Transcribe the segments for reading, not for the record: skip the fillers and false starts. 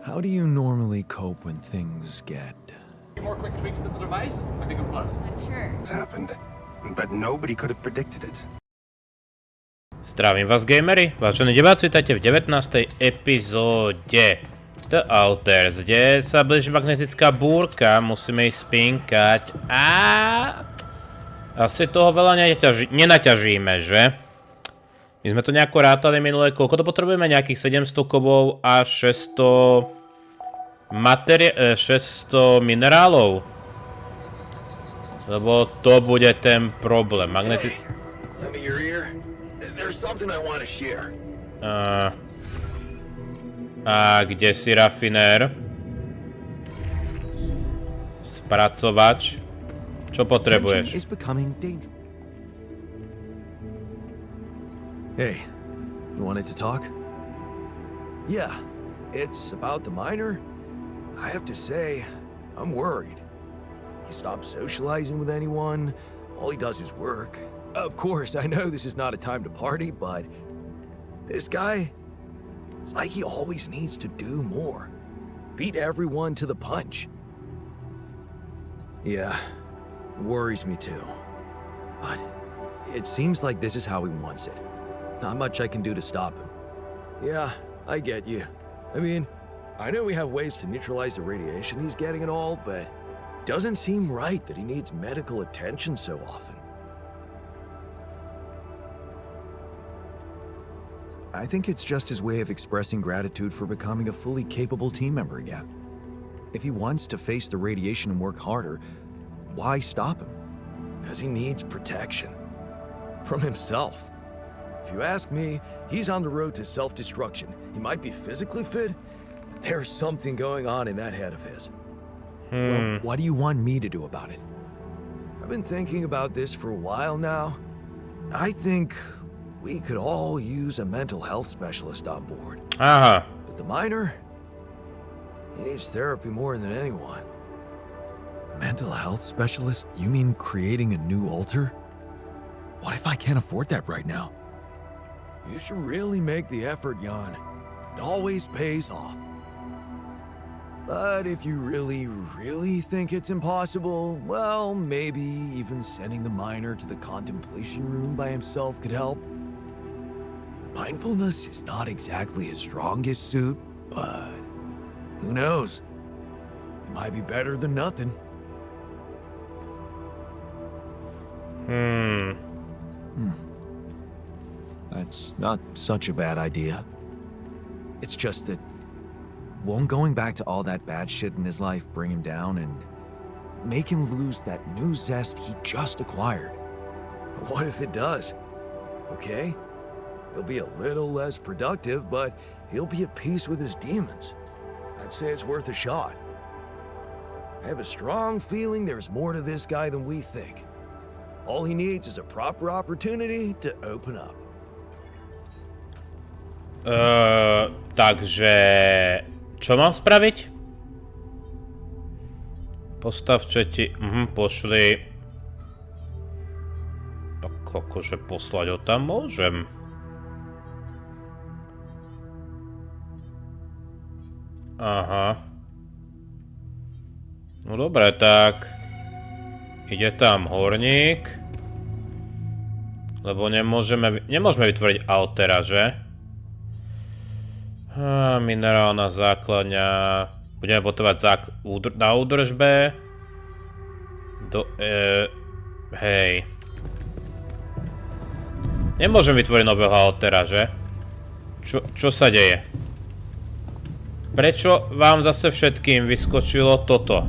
How do you normally cope when things get... More quick tweaks to the device? I think I'm close. I'm sure. It's happened, but nobody could have predicted it. Zdravím vás, gamery, vážení diváci, vítajte v 19. epizóde The Outers, kde sa blíži magnetická búrka, musíme ísť spinkať a asi toho veľa nenaťažíme, že? My sme to nejako rátali minulé, koľko to potrebujeme? Nejakých 700 kovov a 600 minerálov. Lebo to bude ten problém. A kde si rafinér? Spracovač. Čo potrebuješ? Hey, you wanted to talk? Yeah, it's about the miner. I have to say, I'm worried. He stopped socializing with anyone. All he does is work. Of course, I know this is not a time to party, but this guy, it's like he always needs to do more. Beat everyone to the punch. Yeah, it worries me too. But it seems like this is how he wants it. Not much I can do to stop him. Yeah, I get you. I mean, I know we have ways to neutralize the radiation he's getting and all, but it doesn't seem right that he needs medical attention so often. I think it's just his way of expressing gratitude for becoming a fully capable team member again. If he wants to face the radiation and work harder, why stop him? Because he needs protection. From himself. If you ask me, he's on the road to self-destruction. He might be physically fit, but there's something going on in that head of his. Well, what do you want me to do about it? I've been thinking about this for a while now. I think we could all use a mental health specialist on board. But the miner, he needs therapy more than anyone. Mental health specialist? You mean creating a new altar? What if I can't afford that right now? You should really make the effort, Jan. It always pays off. But if you really think it's impossible, well, maybe even sending the miner to the contemplation room by himself could help. Mindfulness is not exactly his strongest suit, but who knows? It might be better than nothing. That's not such a bad idea. It's just that won't going back to all that bad shit in his life bring him down and make him lose that new zest he just acquired? What if it does? Okay, he'll be a little less productive, but he'll be at peace with his demons. I'd say it's worth a shot. I have a strong feeling there's more to this guy than we think. All he needs is a proper opportunity to open up. Takže čo mám spraviť? Postav četi, pošli. Tak akože poslať ho tam môžem. Aha. No dobre, tak ide tam horník. Lebo nemôžeme vytvoriť altera, že? Minerálna základňa. Budeme potrebovať na údržbe. Hej. Nemôžem vytvoriť nového altera, že? Čo sa deje? Prečo vám zase všetkým vyskočilo toto?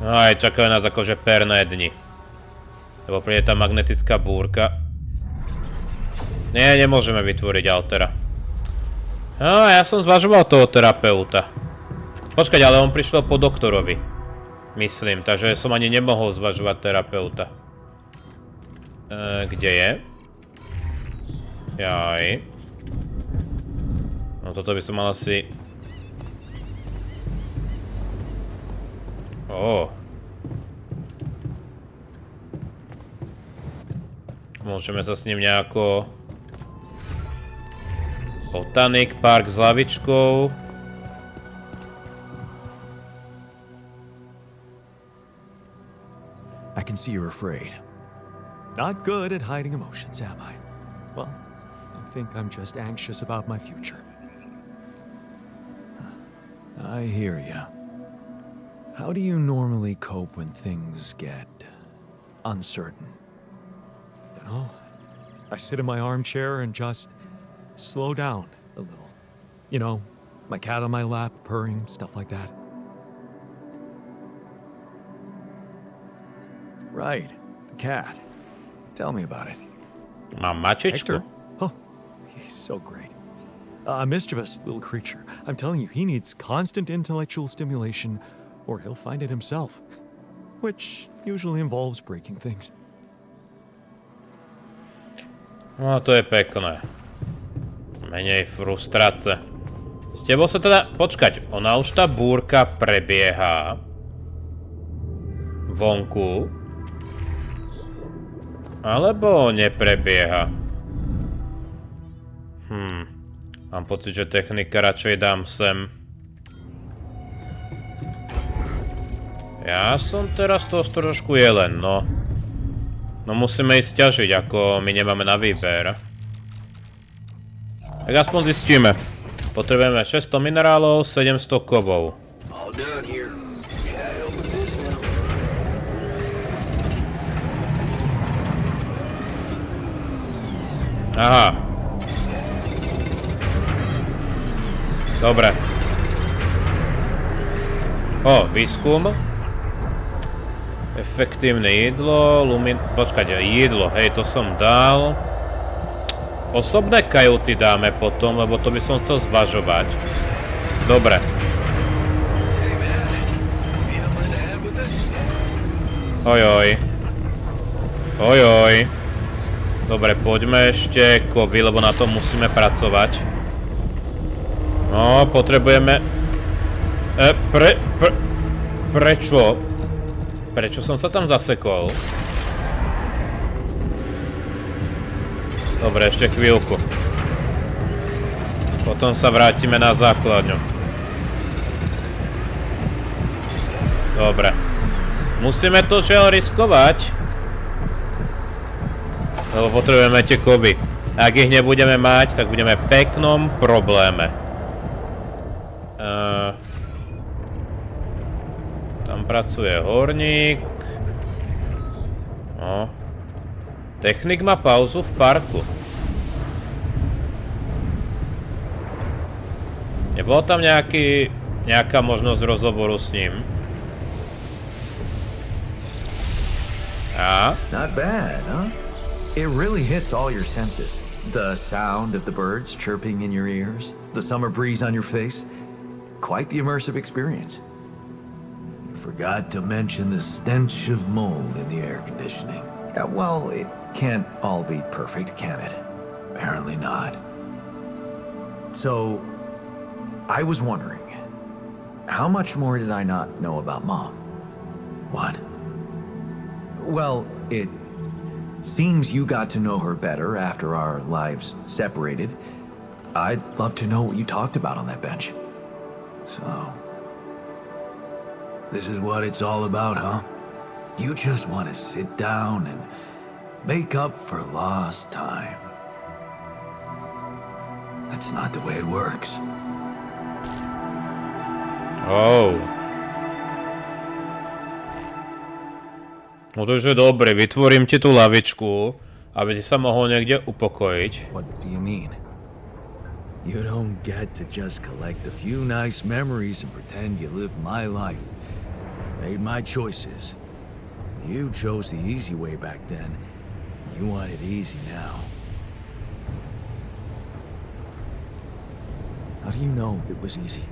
Aj čakajú nás akože perné dni. Lebo príde tá magnetická búrka. Nie, nemôžeme vytvoriť altera. Ja som zvažoval toho terapeuta. Počkať, ale on prišiel po doktorovi. Myslím, takže som ani nemohol zvažovať terapeuta. Kde je? Jaj. No toto by som mal asi... Môžeme sa s ním nejako... Botanik, park s lavičkou. I can see you're afraid. Not good at hiding emotions, am I? Well, I think I'm just anxious about my future. I hear ya. How do you normally cope when things get uncertain? You know, I sit in my armchair and just slow down a little. You know, my cat on my lap, purring, stuff like that. Right, the cat. Tell me about it. Mám mačičku. Hector? Oh, he's so great. A mischievous little creature. I'm telling you, he needs constant intellectual stimulation, or he'll find it himself. Which usually involves breaking things. No, to je pekné. Menej frustrácie. S tebou sa teda... Počkať, ona už tá búrka prebieha. Vonku. Alebo neprebieha. Mám pocit, že technika radšej dám sem. Ja som teraz to trošku jelen, no. No musíme ísť ťažiť, ako my nemáme na výber. Tak aspoň zistíme. Potrebujeme 600 minerálov, 700 kovov. Aha. Dobre. O, výskum. Efektívne jedlo, počkať, jedlo, hej, to som dal. Osobné kajuty dáme potom, lebo to by som chcel zvažovať. Dobre. Ojoj. Ojoj. Dobre, poďme ešte kovy, lebo na tom musíme pracovať. No, potrebujeme... Prečo? Prečo som sa tam zasekol? Dobre, ešte chvíľku. Potom sa vrátime na základňu. Dobre. Musíme to žiaľ riskovať. Lebo potrebujeme tie kovy. Ak ich nebudeme mať, tak budeme v peknom probléme. Tam pracuje horník. No. Technik má pauzu v parku. Nebolo tam nejaká možnosť rozhovoru s ním? Not bad, huh? It really hits all your senses. The sound of the birds chirping in your ears, the summer breeze on your face. Quite the immersive experience. You forgot to mention the stench of mold in the air conditioning. Well, it can't all be perfect, can it? Apparently not. So, I was wondering, how much more did I not know about Mom? What? Well, it seems you got to know her better after our lives separated. I'd love to know what you talked about on that bench. So, this is what it's all about, huh? You just want to sit down and make up for lost time. That's not the way it works. Oh. No to už je dobre, vytvorím ti tú lavičku, aby si sa mohol niekde upokojiť. What do you mean? You don't get to just collect a few nice memories and pretend you lived my life. Made my choices. You chose the easy way back then. You want it easy now. How do you know it was easy?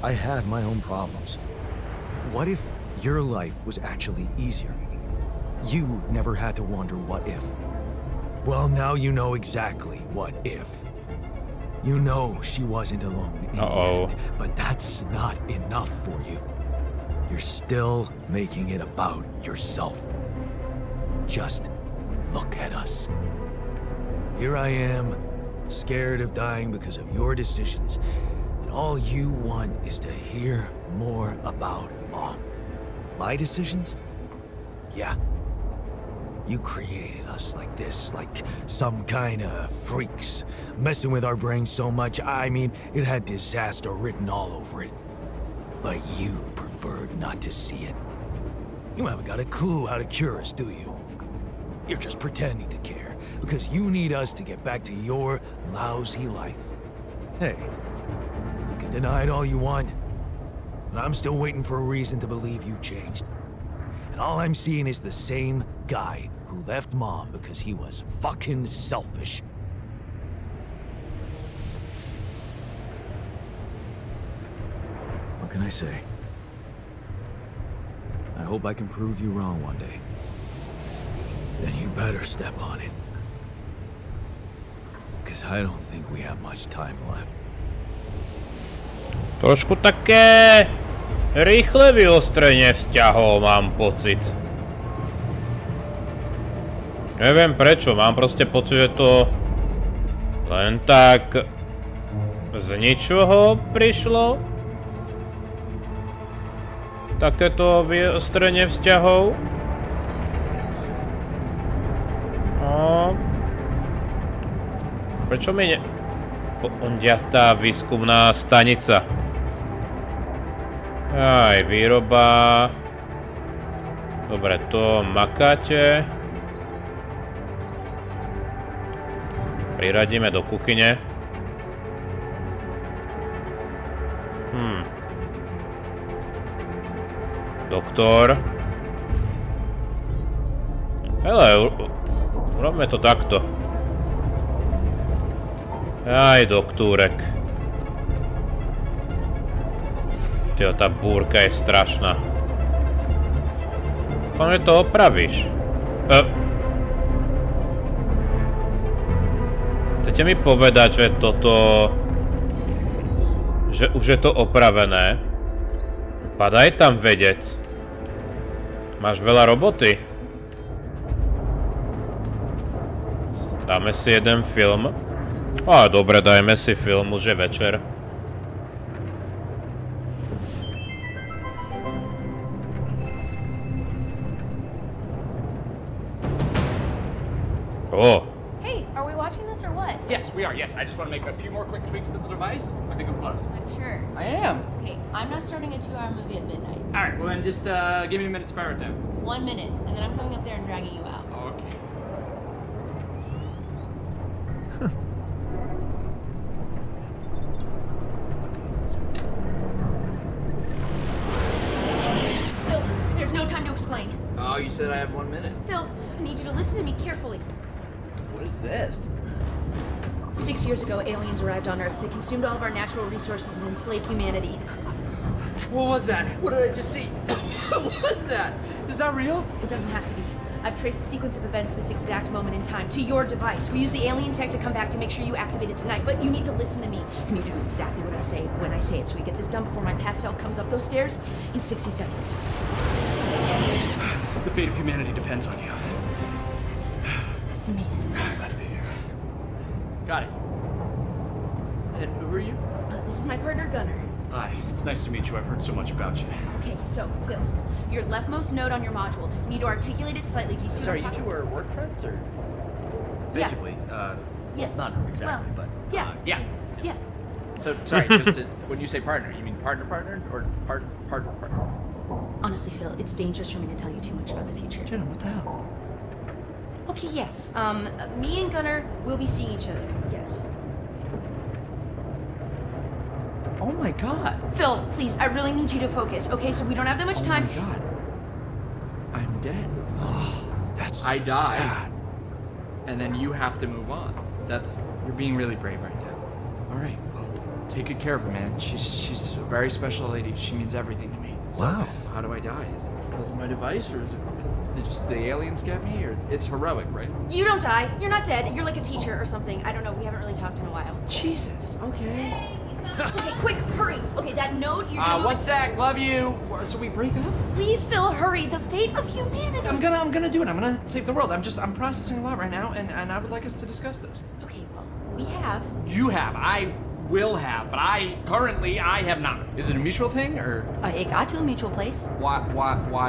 I had my own problems. What if your life was actually easier? You never had to wonder what if. Well, now you know exactly what if. You know she wasn't alone in the end, but that's not enough for you. You're still making it about yourself. Just look at us. Here I am, scared of dying because of your decisions, and all you want is to hear more about Mom. My decisions? Yeah. You created us like this, like some kind of freaks, messing with our brains so much, I mean, it had disaster written all over it. But you preferred not to see it. You haven't got a clue how to cure us, do you? You're just pretending to care, because you need us to get back to your lousy life. Hey, you can deny it all you want, but I'm still waiting for a reason to believe you've changed. And all I'm seeing is the same guy who left Mom because he was fucking selfish. What can I say? I hope I can prove you wrong one day. Then you better step on it. Because I don't think we have much time left. Trošku také rýchle vyostrenie vzťahov, mám pocit. Neviem prečo, mám proste pocit, že to len tak z ničoho prišlo. Takéto vyostrenie vzťahov. Prečo mi ondiatá výskumná stanica? Aj, výroba. Dobre, to makáte. Priradíme do kuchyne. Doktor. Hele, urobme to takto. Aj, doktúrek. Tyjo, tá búrka je strašná. Dúfam, že to opravíš. Chcete mi povedať, že toto... že už je to opravené? Padaj tam, vedec. Máš veľa roboty. Dáme si jeden film. Á, dobre, dajme si film, už je večer. Oh. Hey, are we watching this or what? Yes, we are, yes. I just want to make a few more quick tweaks to the device. I think I'm close. I'm sure. I am. Okay, I'm not starting a 2-hour movie at midnight. All right, well then just give me a minute to power it down. 1 minute, and then I'm coming up there and dragging you out. Okay. Phil, there's no time to explain. Oh, you said I have 1 minute. Phil, I need you to listen to me carefully. What is this? 6 years ago, aliens arrived on Earth. They consumed all of our natural resources and enslaved humanity. What was that? What did I just see? What was that? Is that real? It doesn't have to be. I've traced the sequence of events this exact moment in time to your device. We use the alien tech to come back to make sure you activate it tonight, but you need to listen to me. You need to do exactly what I say when I say it, so we get this done before my past self comes up those stairs in 60 seconds. The fate of humanity depends on you. You mean it? Glad to be here. Got it. And who are you? This is my partner, Gunnar. Hi, it's nice to meet you. I've heard so much about you. Okay, so, Phil, your leftmost node on your module. You need to articulate it slightly. Do you see Sorry, what I'm you two talking are work friends, or? Yeah. Basically, Yes. not exactly, Well, but... yeah. Yeah. Yeah. So, sorry, just to, when you say partner, you mean partner, or partner? Honestly, Phil, it's dangerous for me to tell you too much about the future. Jenna, what the hell? Okay, yes. Me and Gunnar will be seeing each other. Yes. Oh my god. Phil, please, I really need you to focus. Okay, so we don't have that much time. Oh my god. I'm dead. That's I so died. sad. And then you have to move on. You're being really brave right now. All right, well, take good care of her, man. She's a very special lady. She means everything to me. So, Wow. how do I die? Is it because of my device, or is it because the aliens get me, or it's heroic, right? You don't die. You're not dead. You're like a teacher or something. I don't know. We haven't really talked in a while. Jesus. Okay. Okay, quick, hurry. Okay, that node, you're gonna move One it. sec. Love you. So we break up? Please, Phil, hurry. The fate of humanity. I'm gonna do it. I'm gonna save the world. I'm processing a lot right now, and I would like us to discuss this. Okay, well, We have. You have. I will have, but currently I have not. Is it a mutual thing, or? It got to a mutual place. Why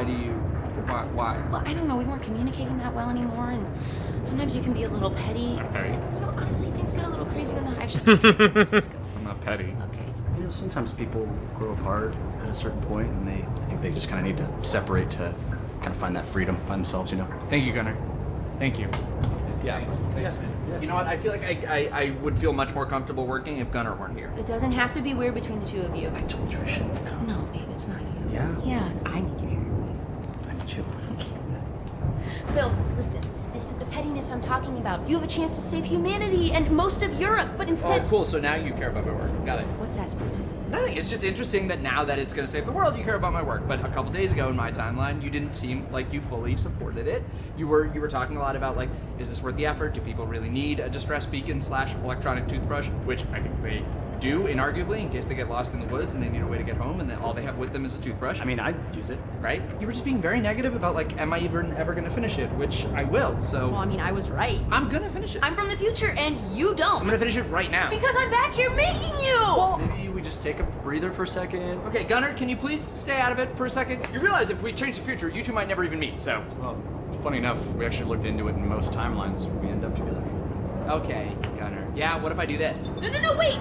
do you, why? Well, I don't know, we weren't communicating that well anymore, and sometimes you can be a little petty. Okay. You know, honestly, things got a little crazy when the hive shift was in San Francisco. I'm not petty. Okay. You know, sometimes people grow apart at a certain point, and I think they just kind of need to separate to kind of find that freedom by themselves, you know? Thank you, Gunnar. Thank you. Yeah. Thanks. You know what? I feel like I would feel much more comfortable working if Gunnar weren't here. It doesn't have to be weird between the two of you. I told you I shouldn't have come. No, babe, it's not you. Yeah? Yeah, I need you here. I need you. Phil, listen. This is the pettiness I'm talking about. You have a chance to save humanity and most of Europe, but instead... Oh, cool. So now you care about my work. Got it. What's that supposed to mean? Nothing. It's just interesting that now that it's going to save the world, you care about my work. But a couple days ago in my timeline, you didn't seem like you fully supported it. You were talking a lot about, like, is this worth the effort? Do people really need a distress beacon / electronic toothbrush? Which I think they do, inarguably, in case they get lost in the woods and they need a way to get home and then all they have with them is a toothbrush. I mean, I'd use it. Right? You were just being very negative about, like, am I even ever going to finish it? Which I will, so... Well, I mean, I was right. I'm going to finish it. I'm from the future, and you don't. I'm going to finish it right now. Because I'm back here making you! Well, Maybe we just take a breather for a second. okay, Gunnar, can you please stay out of it for a second? You realize if we change the future, you two might never even meet, so... Well, funny enough, we actually looked into it, in most timelines we end up together. Okay, Gunnar. Yeah, what if I do this? No, wait!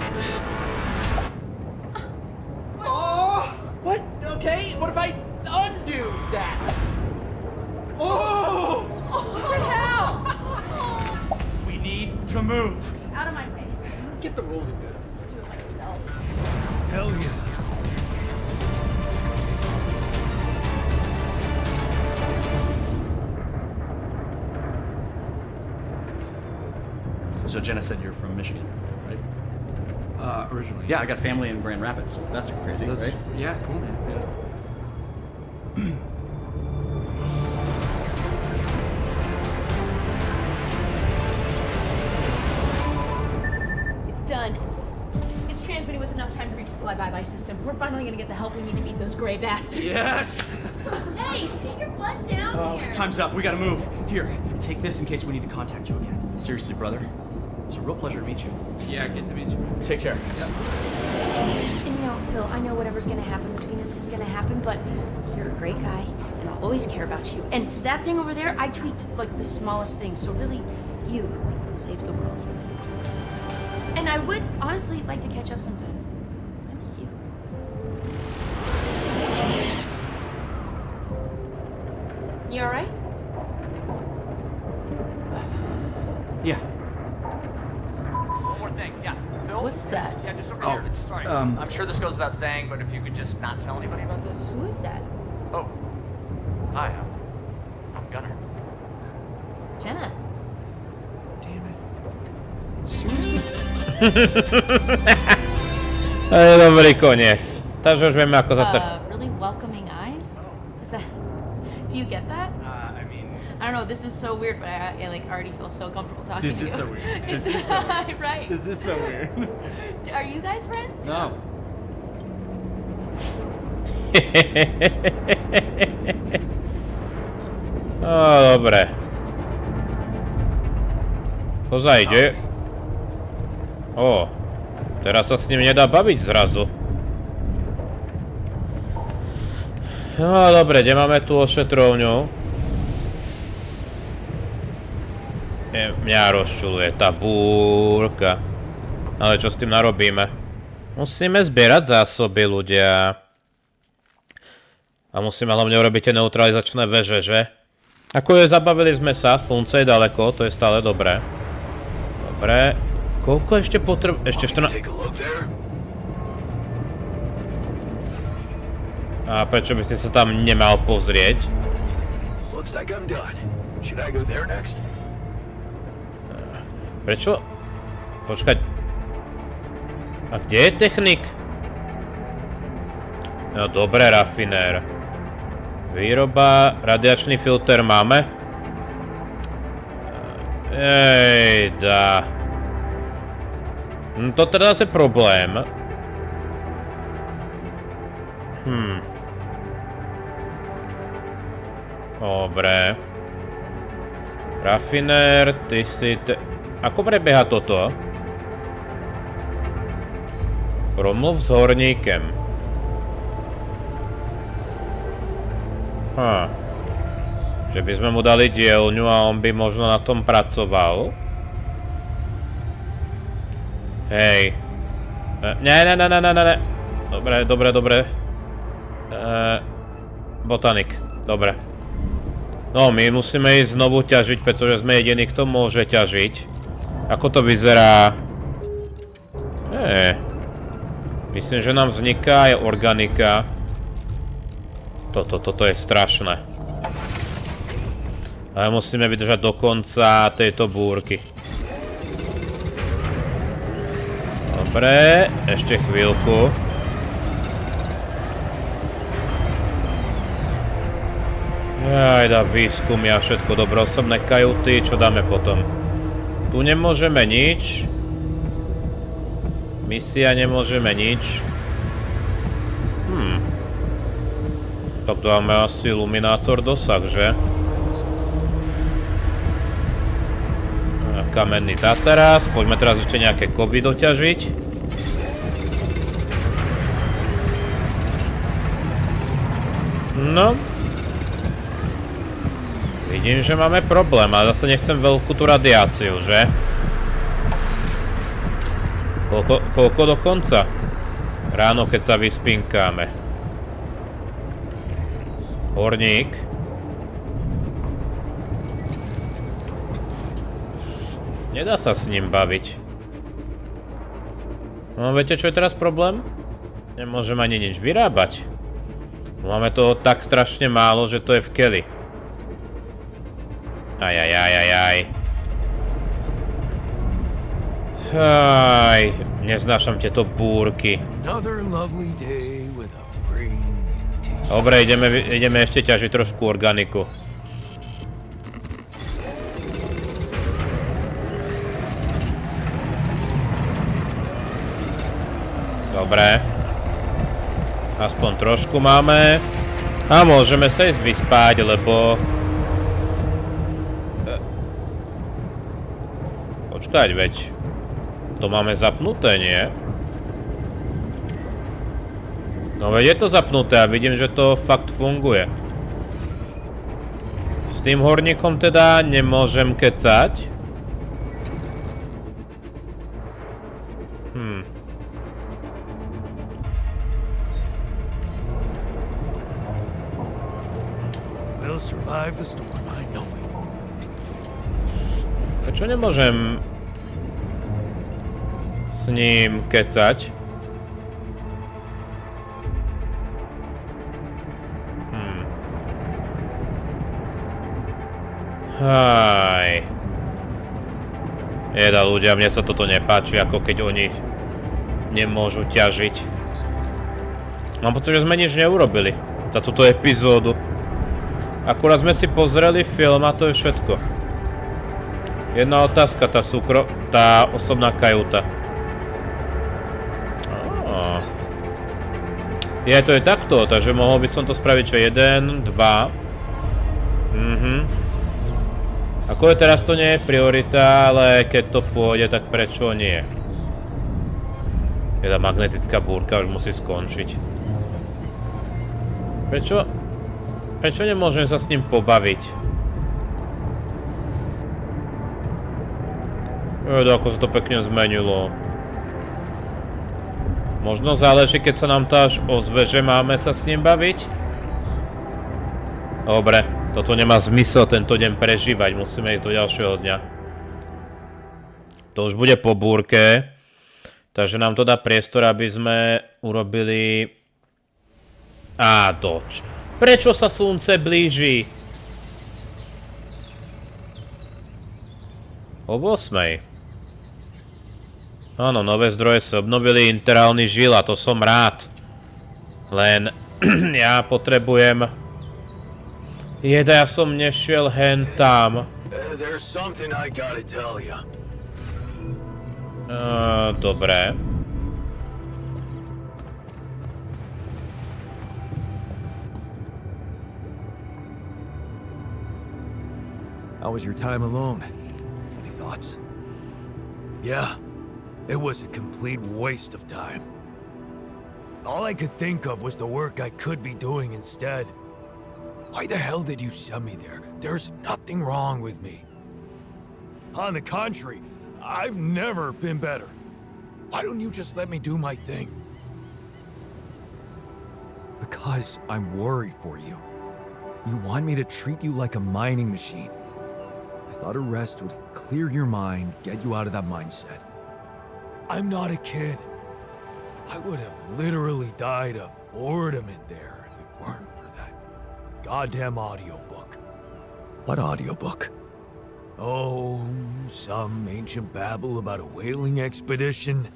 Oh! What? Okay, what if I undo that? Oh! What the hell? We need to move. Out of my way. Get the rules of this. I'll do it myself. Hell yeah. So Jenna said you're from Michigan, right? Originally. Yeah, I got family in Grand Rapids. That's crazy, That's, right? yeah, cool, man. It's done. It's transmitting with enough time to reach the bye-bye system. We're finally gonna get the help we need to meet those gray bastards. Yes! Hey, get your butt down here. Time's up. We gotta move. Here, take this in case we need to contact you again. Seriously, brother. It's a real pleasure to meet you. Yeah, good to meet you. Take care. Yeah. And you know, Phil, I know whatever's gonna happen between us is gonna happen, but you're a great guy, and I'll always care about you. And that thing over there, I tweaked like the smallest thing, so really, you saved the world. And I would honestly like to catch up sometime. I miss you. You alright? Yeah. One more thing. Yeah. Bill? What is that? Yeah, just over Oh, here. it's, Sorry. um, I'm sure this goes without saying, but if you could just not tell anybody about this. Who is that? Oh. Hi. I'm Gunnar. Jenna. Damn it. Seriously? To je dobrý koniec. Takže už vieme ako zastaviť. Really welcoming eyes? Is that... Do you get that? I mean... I don't know, this is so weird, but I like already feel so comfortable talking This to you. is so weird. This is so weird. Right. This is so weird. Are you guys friends? No. No, dobre. Co zajde? Ó, teraz sa s ním nedá baviť zrazu. No dobre, kde máme tú ošetrovňu? Mňa rozčuluje tá búrka. Ale čo s tým narobíme? Musíme zbierať zásoby, ľudia. A musíme hlavne urobiť tie neutralizačné veže, že? Ako je, zabavili sme sa, slunce je ďaleko, to je stále dobré. Dobre. Koľko ešte ešte 14... A prečo by si sa tam nemal pozrieť? Prečo? Počkať. A kde je technik? No dobre, rafinéra. Výroba, radiačný filter máme? Ejda. No to teda je problém. Dobre. Rafinér, ty si... Ako prebieha toto? Promluv s horníkem. Že by sme mu dali dielňu a on by možno na tom pracoval. Hej. Ne. Dobre. Botanik. Dobre. No, my musíme ísť znovu ťažiť, pretože sme jediní, kto môže ťažiť. Ako to vyzerá? Myslím, že nám vzniká aj organika. Toto je strašné. Ale musíme vydržať do konca tejto búrky. Dobre, ešte chvíľku. Dá výskumy a všetko dobré. Osobné kajuty, čo dáme potom? Tu nemôžeme nič. Misia nemôžeme nič. Tak dáme asi iluminátor dosah, že? Kamenný zateraz. Poďme teraz ešte nejaké kovy doťažiť. No. Vidím, že máme problém, ale zase nechcem veľkú tú radiáciu, že? Koľko do konca? Ráno, keď sa vyspinkáme. Horník. Nedá sa s ním baviť. No, viete, čo je teraz problém? Nemôžem ani nič vyrábať. Máme toho tak strašne málo, že to je v keli. Neznášam tieto búrky. Dobre, ideme ešte ťažiť trošku organiku. Dobre. Aspoň trošku máme. A môžeme sa ísť vyspať, lebo... Počkať, veď... To máme zapnuté, nie? No veď je to zapnuté a vidím, že to fakt funguje. S tým horníkom teda nemôžem kecať. Prečo nemôžem s ním kecať? Jeda ľudia, mne sa toto nepáči, ako keď oni nemôžu ťažiť. Mám pocit, že sme nič neurobili za túto epizódu. Akurát sme si pozreli film a to je všetko. Jedna otázka, tá osobná kajuta. To je takto, takže mohol by som to spraviť čo 1, 2. Ako je teraz, to nie je priorita, ale keď to pôjde, tak prečo nie? Tá magnetická búrka už musí skončiť. Prečo nemôžem sa s ním pobaviť? Ako sa to pekne zmenilo. Možno záleží, keď sa nám to až ozve, že máme sa s ním baviť? Dobre, toto nemá zmysel tento deň prežívať, musíme ísť do ďalšieho dňa. To už bude po búrke, takže nám to dá priestor, aby sme urobili... Prečo sa slunce blíži? O 8:00. Áno, nové zdroje sa obnovili, interálny žil a to som rád. Len ja potrebujem... Ja som nešiel hen tam. Dobre. How was your time alone? Any thoughts? Yeah, it was a complete waste of time. All I could think of was the work I could be doing instead. Why the hell did you send me there? There's nothing wrong with me. On the contrary, I've never been better. Why don't you just let me do my thing? Because I'm worried for you. You want me to treat you like a mining machine. I thought a rest would clear your mind, get you out of that mindset. I'm not a kid. I would have literally died of boredom in there if it weren't for that goddamn audiobook. What audiobook? Oh, some ancient babble about a whaling expedition.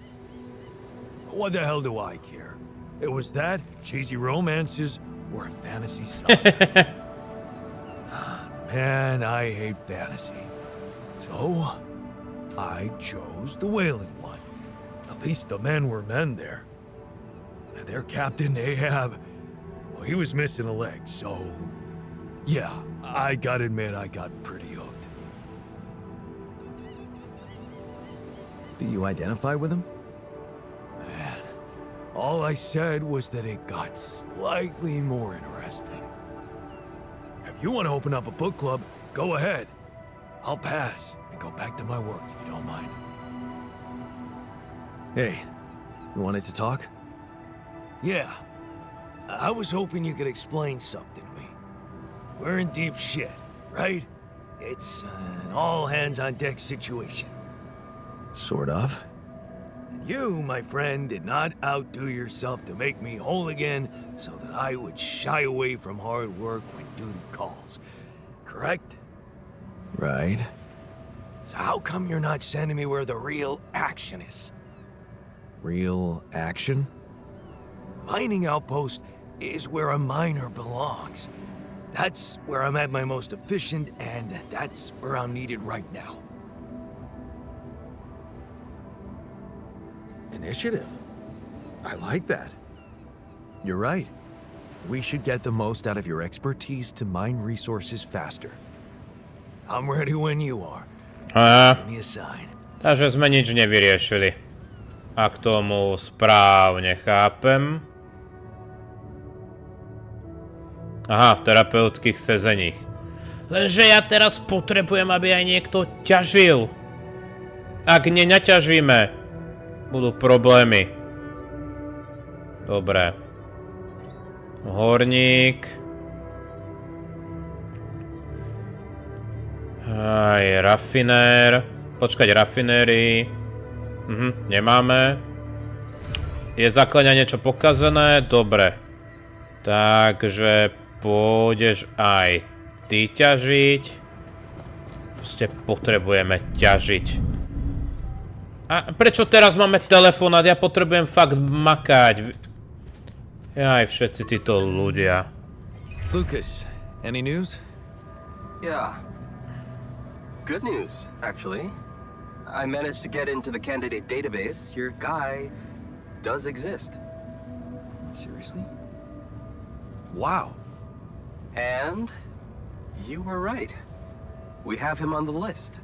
What the hell do I care? It was that, cheesy romances, or a fantasy song. Man, I hate fantasy. So, I chose the whaling one. At least the men were men there. And their captain, Ahab, well, he was missing a leg, so... Yeah, I gotta admit I got pretty hooked. Do you identify with him? Man, all I said was that it got slightly more interesting. If you want to open up a book club, go ahead. I'll pass and go back to my work if you don't mind. Hey, you wanted to talk? Yeah. I was hoping you could explain something to me. We're in deep shit, right? It's an all-hands-on-deck situation. Sort of. And you, my friend, did not outdo yourself to make me whole again so that I would shy away from hard work when duty calls. Correct? Right. So how come you're not sending me where the real action is? Real action? Mining outpost is where a miner belongs. That's where I'm at my most efficient, and that's where I'm needed right now. Initiative. I like that. You're right. We should get the most out of your expertise to mine resources faster. I'm ready when you are. Give me a sign. Takže sme nič nevyriešili. Ak tomu správne chápem. Aha, v terapeutických sezeních. Lenže ja teraz potrebujem, aby aj niekto ťažil. Ak nenaťažíme, budú problémy. Dobre. Horník. Aj rafinér. Počkať, rafinérii. Nemáme. Je základňa niečo pokazené? Dobre. Takže pôjdeš aj ty ťažiť. Proste potrebujeme ťažiť. A prečo teraz máme telefonát? Ja potrebujem fakt makať. Aj všetci títo ľudia. Lucas, any news? Yeah. Good news, actually. I managed to get into the candidate database. Your guy does exist. Seriously? Wow. And you were right. We have him on the list.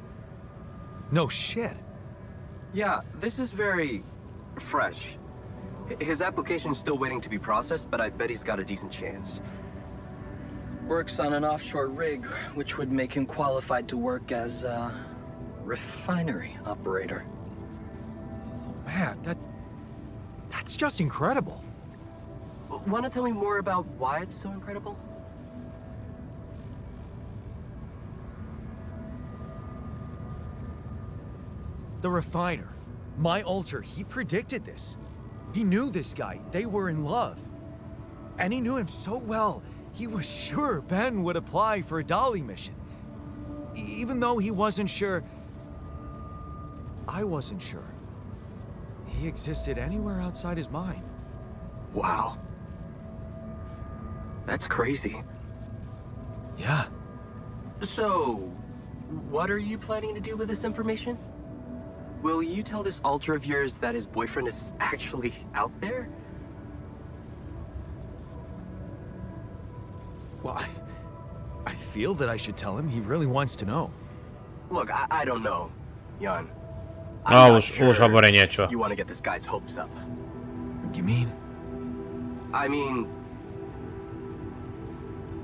No shit. Yeah, this is very fresh. His application's still waiting to be processed, but I bet he's got a decent chance. Works on an offshore rig, which would make him qualified to work as a refinery operator. Man, that's just incredible. Want to tell me more about why it's so incredible? The refiner. My alter, he predicted this. He knew this guy. They were in love. And he knew him so well, he was sure Ben would apply for a Dolly mission. Even though he wasn't sure... I wasn't sure. He existed anywhere outside his mind. Wow. That's crazy. Yeah. So, what are you planning to do with this information? Will you tell this alter of yours that his boyfriend is actually out there? Well, I feel that I should tell him. He really wants to know. Look, I don't know, Jan. No, už hovorí niečo. You want to get this guy's hopes up. You mean? I mean,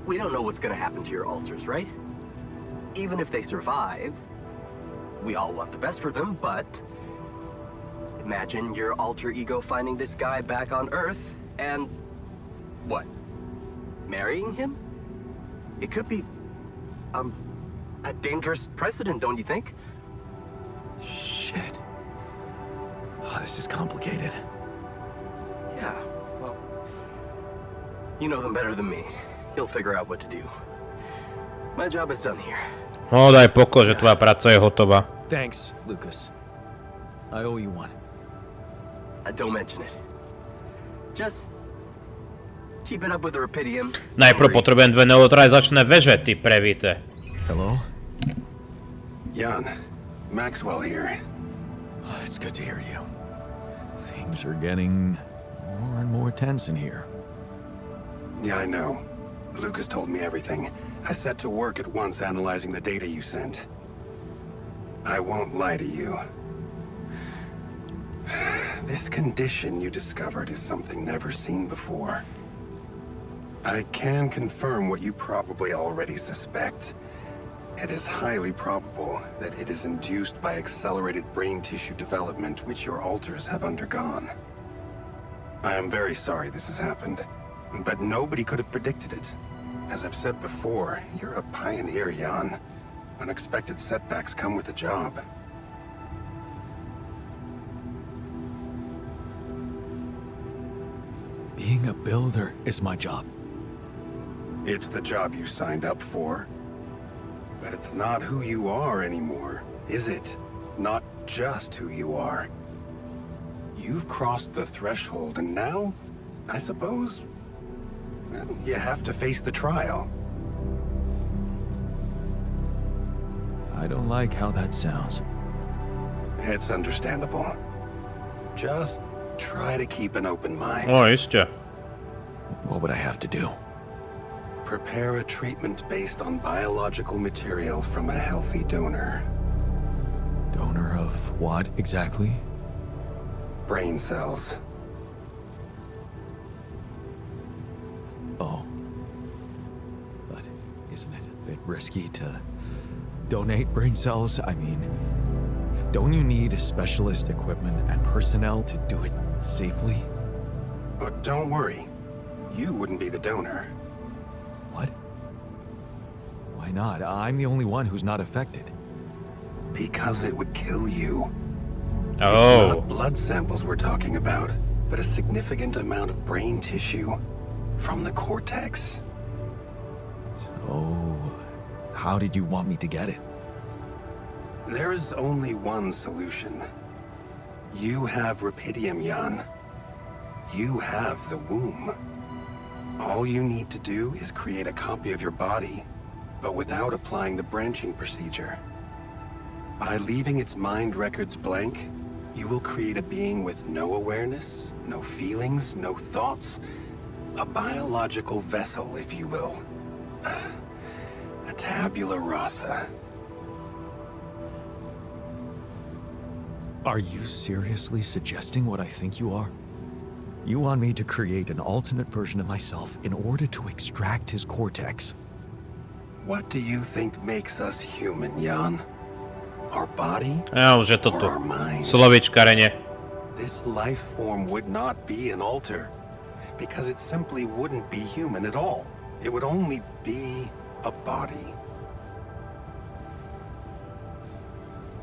we don't know what's gonna happen to your alters, right? Even if they survive, we all want the best for them, but imagine your alter ego finding this guy back on Earth and what? Marrying him? It could be a dangerous precedent, don't you think? Shit. Oh, this is complicated. Yeah, well, you know them better than me. You'll figure out what to do. My job is done here. No daj pokoj, že tvoja práca je hotová. Thanks, Lucas. I owe you one. Don't mention it. Just keep it up with the Rapidium. Najprv potrebujem 2 neutralizačné veže, ty prevíte. Hello? Jan, Maxwell here. Oh, it's good to hear you. Things are getting more and more tense in here. Yeah, I know. Lucas told me everything. I set to work at once analyzing the data you sent. I won't lie to you. This condition you discovered is something never seen before. I can confirm what you probably already suspect. It is highly probable that it is induced by accelerated brain tissue development which your alters have undergone. I am very sorry this has happened, but nobody could have predicted it. As I've said before, you're a pioneer, Jan. Unexpected setbacks come with the job. Being a builder is my job. It's the job you signed up for. But it's not who you are anymore, is it? Not just who you are. You've crossed the threshold, and now, I suppose, well, you have to face the trial. I don't like how that sounds. It's understandable. Just try to keep an open mind. No, iste. What would I have to do? Prepare a treatment based on biological material from a healthy donor. Donor of what exactly? Brain cells. Oh. But isn't it a bit risky to donate brain cells? I mean, don't you need specialist equipment and personnel to do it safely? But don't worry. You wouldn't be the donor. What? Why not? I'm the only one who's not affected. Because it would kill you. It's Oh. not blood samples we're talking about, but a significant amount of brain tissue from the cortex. Oh, how did you want me to get it? There is only one solution. You have Rapidium, Jan. You have the womb. All you need to do is create a copy of your body, but without applying the branching procedure. By leaving its mind records blank, you will create a being with no awareness, no feelings, no thoughts. A biological vessel, if you will. A tabula rasa. Are you seriously suggesting what I think you are? You want me to create an alternate version of myself in order to extract his cortex? What do you think makes us human, Jan? Our body? Ja už je to Or tu. our mind? Slovičkarenie. This life form would not be an alter, because it simply wouldn't be human at all. It would only be a body.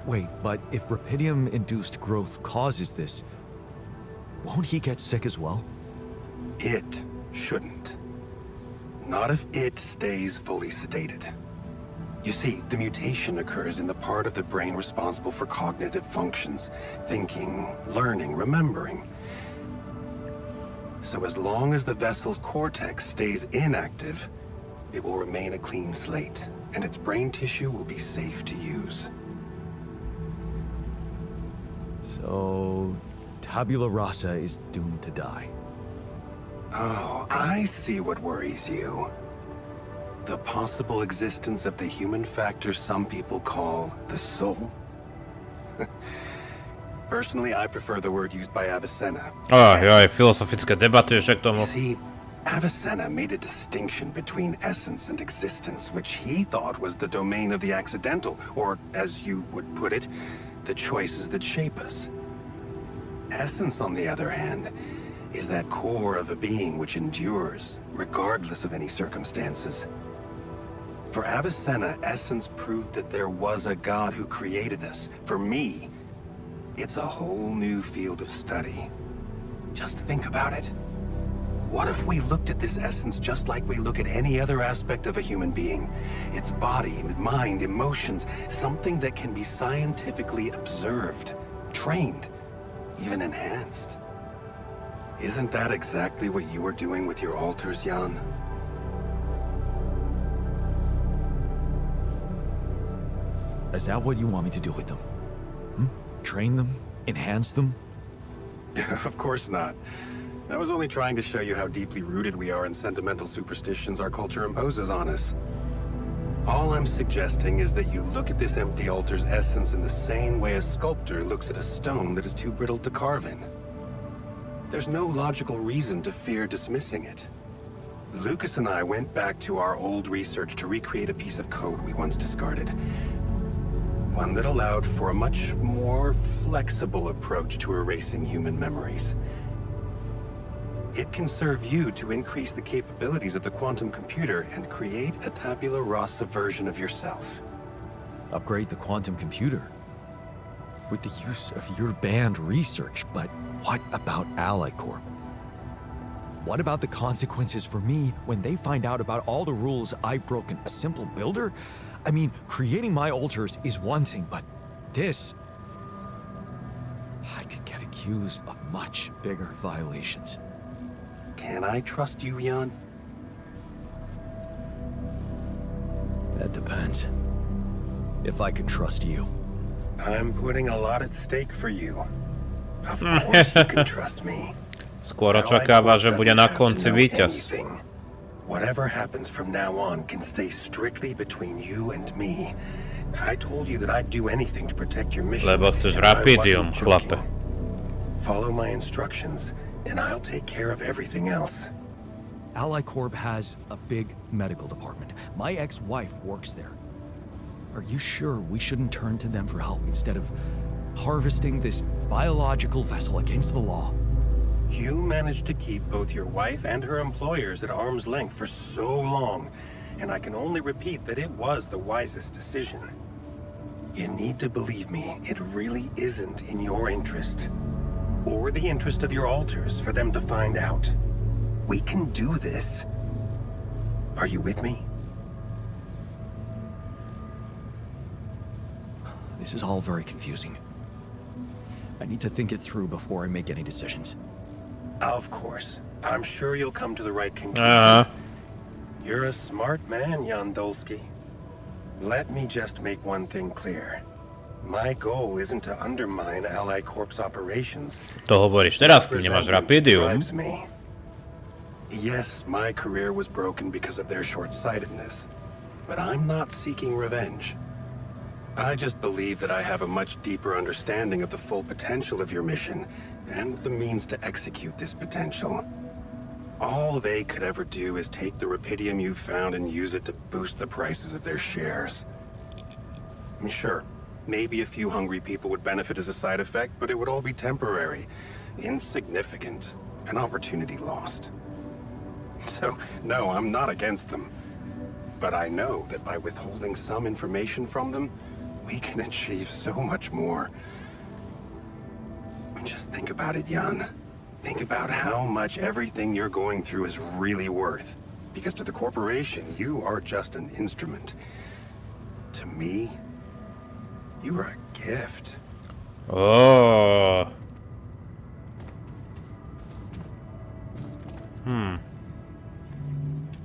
Wait, but if Rapidium-induced growth causes this, won't he get sick as well? It shouldn't. Not if it stays fully sedated. You see, the mutation occurs in the part of the brain responsible for cognitive functions, thinking, learning, remembering. So as long as the vessel's cortex stays inactive, it will remain a clean slate, and its brain tissue will be safe to use. So, tabula rasa is doomed to die. Oh, I see what worries you. The possible existence of the human factor some people call the soul. Personally, I prefer the word used by Avicenna. Joj, filozofické debaty ešte k tomu. See, Avicenna made a distinction between essence and existence, which he thought was the domain of the accidental, or, as you would put it, the choices that shape us. Essence, on the other hand, is that core of a being which endures, regardless of any circumstances. For Avicenna, essence proved that there was a God who created us. For me, it's a whole new field of study. Just think about it. What if we looked at this essence just like we look at any other aspect of a human being? Its body, mind, emotions, something that can be scientifically observed, trained, even enhanced. Isn't that exactly what you are doing with your altars, Jan? Is that what you want me to do with them? Train them? Enhance them? Of course not. I was only trying to show you how deeply rooted we are in sentimental superstitions our culture imposes on us. All I'm suggesting is that you look at this empty altar's essence in the same way a sculptor looks at a stone that is too brittle to carve in. There's no logical reason to fear dismissing it. Lucas and I went back to our old research to recreate a piece of code we once discarded. One that allowed for a much more flexible approach to erasing human memories. It can serve you to increase the capabilities of the quantum computer and create a tabula rasa version of yourself. Upgrade the quantum computer? With the use of your banned research, but what about Ally Corp? What about the consequences for me when they find out about all the rules I've broken? A simple builder? I mean, creating my altars is one thing, but this... I could get accused of much bigger violations. Can I trust you, Jan? That depends. If I can trust you. I'm putting a lot at stake for you. Of course you can trust me. Skôr očakáva, že bude na konci víťaz. Whatever happens from now on can stay strictly between you and me. I told you that I'd do anything to protect your mission. Lebo chceš rapidium, chlape. Follow my instructions, and I'll take care of everything else. Ally Corp has a big medical department. My ex-wife works there. Are you sure we shouldn't turn to them for help instead of harvesting this biological vessel against the law? You managed to keep both your wife and her employers at arm's length for so long, and I can only repeat that it was the wisest decision. You need to believe me, it really isn't in your interest, or the interest of your altars, for them to find out. We can do this. Are you with me? This is all very confusing. I need to think it through before I make any decisions. Of course. I'm sure you'll come to the right conclusion. You're a smart man, Jan Dolsky. Let me just make one thing clear. My goal isn't to undermine Ally Corp's operations. To hovoríš teraz, keď nemáš rapidium. Yes, my career was broken because of their short-sightedness, but I'm not seeking revenge. I just believe that I have a much deeper understanding of the full potential of your mission and the means to execute this potential. All they could ever do is take the rupidium you've found and use it to boost the prices of their shares. Sure, maybe a few hungry people would benefit as a side effect, but it would all be temporary, insignificant, an opportunity lost. So, no, I'm not against them. But I know that by withholding some information from them, we can achieve so much more. Just think about it, Jan. Think about how much everything you're going through is really worth. Because to the corporation, you are just an instrument. To me, you are a gift. Oh.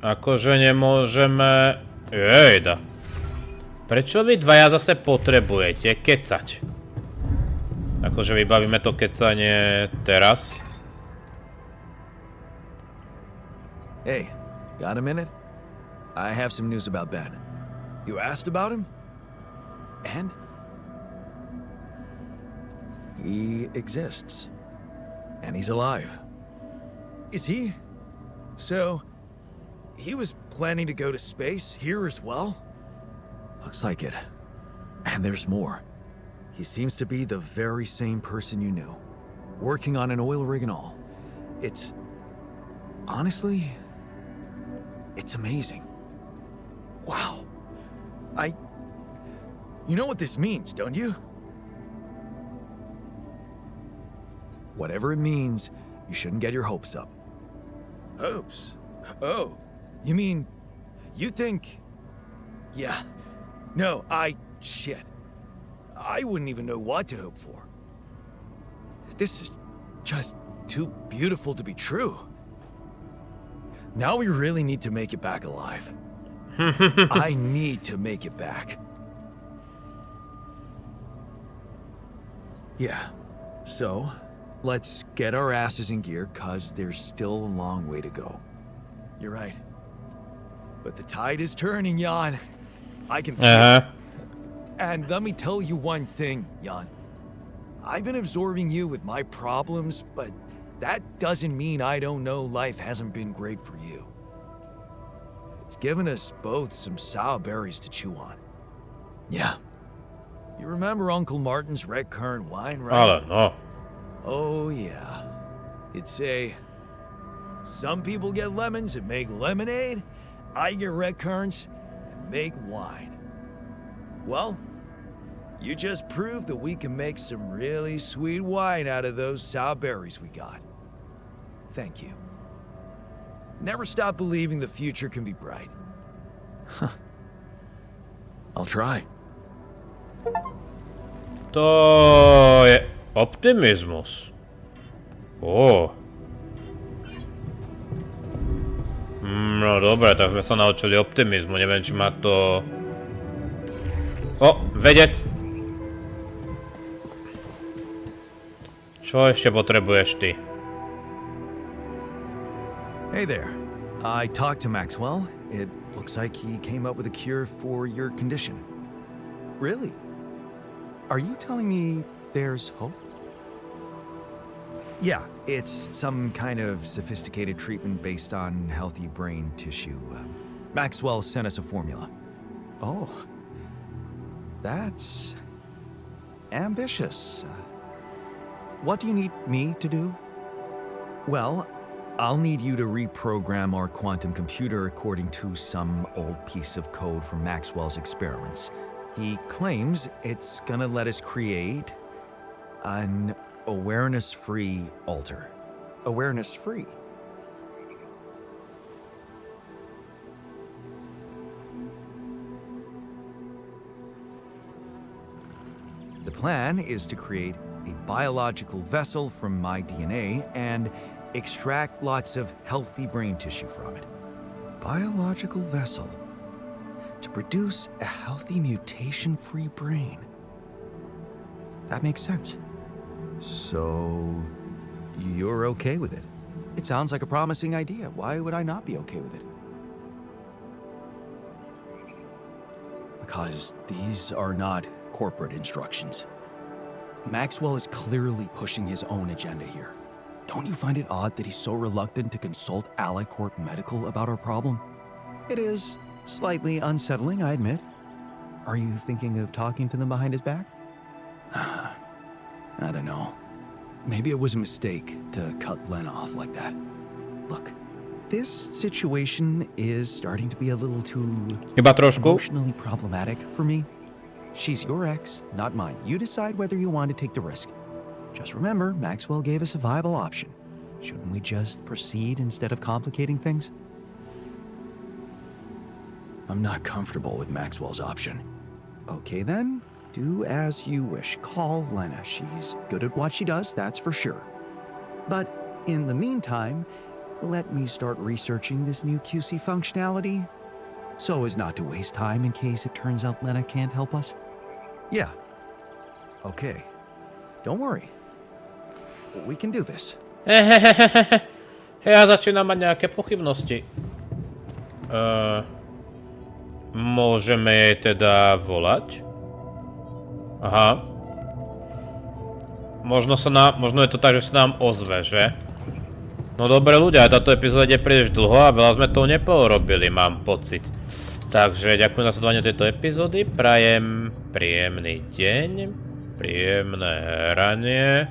Akože nemôžeme... Jejda. Prečo vy dvaja zase potrebujete kecať? Akože vybavíme to kecanie teraz. Hey, got a minute? I have some news about Ben. You asked about him? And? He exists. And he's alive. Is he? So, he was planning to go to space here as well? Looks like it. And there's more. He seems to be the very same person you knew. Working on an oil rig and all. It's... honestly... it's amazing. Wow. You know what this means, don't you? Whatever it means, you shouldn't get your hopes up. Hopes? Oh, you mean... you think... yeah. No, shit. I wouldn't even know what to hope for. This is just too beautiful to be true. Now we really need to make it back alive. I need to make it back. Yeah, so let's get our asses in gear, cause there's still a long way to go. You're right. But the tide is turning, Jan. I can feel it. And let me tell you one thing, Jan. I've been absorbing you with my problems, but that doesn't mean I don't know life hasn't been great for you. It's given us both some sour berries to chew on. Yeah. You remember Uncle Martin's red currant wine, right? I don't know. Oh, yeah. It'd say, some people get lemons and make lemonade. I get red currants and make wine. Well, you just proved that we can make some really sweet wine out of those sour berries we got. Thank you. Never stop believing the future can be bright. Huh. I'll try. To je optimizmus. No dobre, tak sme sa naučili optimizmu, neviem, či má to... vedec! Čo ešte potrebuješ ty? Hey there. I talked to Maxwell. It looks like he came up with a cure for your condition. Really? Are you telling me there's hope? Yeah, it's some kind of sophisticated treatment based on healthy brain tissue. Maxwell sent us a formula. Oh. That's... ambitious. What do you need me to do? Well, I'll need you to reprogram our quantum computer according to some old piece of code from Maxwell's experiments. He claims it's gonna let us create an awareness-free altar. Awareness-free? The plan is to create a biological vessel from my DNA and extract lots of healthy brain tissue from it. Biological vessel. To produce a healthy mutation-free brain. That makes sense. So, you're okay with it? It sounds like a promising idea. Why would I not be okay with it? Because these are not corporate instructions. Maxwell is clearly pushing his own agenda here. Don't you find it odd that he's so reluctant to consult AliCorp Medical about our problem? It is slightly unsettling, I admit. Are you thinking of talking to them behind his back? I don't know. Maybe it was a mistake to cut Lena off like that. Look, this situation is starting to be a little too emotionally problematic for me. She's your ex, not mine. You decide whether you want to take the risk. Just remember, Maxwell gave us a viable option. Shouldn't we just proceed instead of complicating things? I'm not comfortable with Maxwell's option. Okay then, do as you wish. Call Lena. She's good at what she does, that's for sure. But in the meantime, let me start researching this new QC functionality so as not to waste time in case it turns out Lena can't help us. Yeah. Okay. Don't worry. We can do this. Ja začínam mať nejaké pochybnosti. Môžeme jej teda volať? Aha. Možno je to tak, že sa nám ozve, že? No dobre ľudia, táto epizóda je príliš dlho a veľa sme toho neporobili, mám pocit. Takže ďakujem za sledovanie tejto epizódy, prajem príjemný deň, príjemné hranie.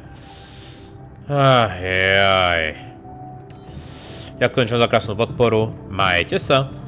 Ďakujem za krásnu podporu, majte sa.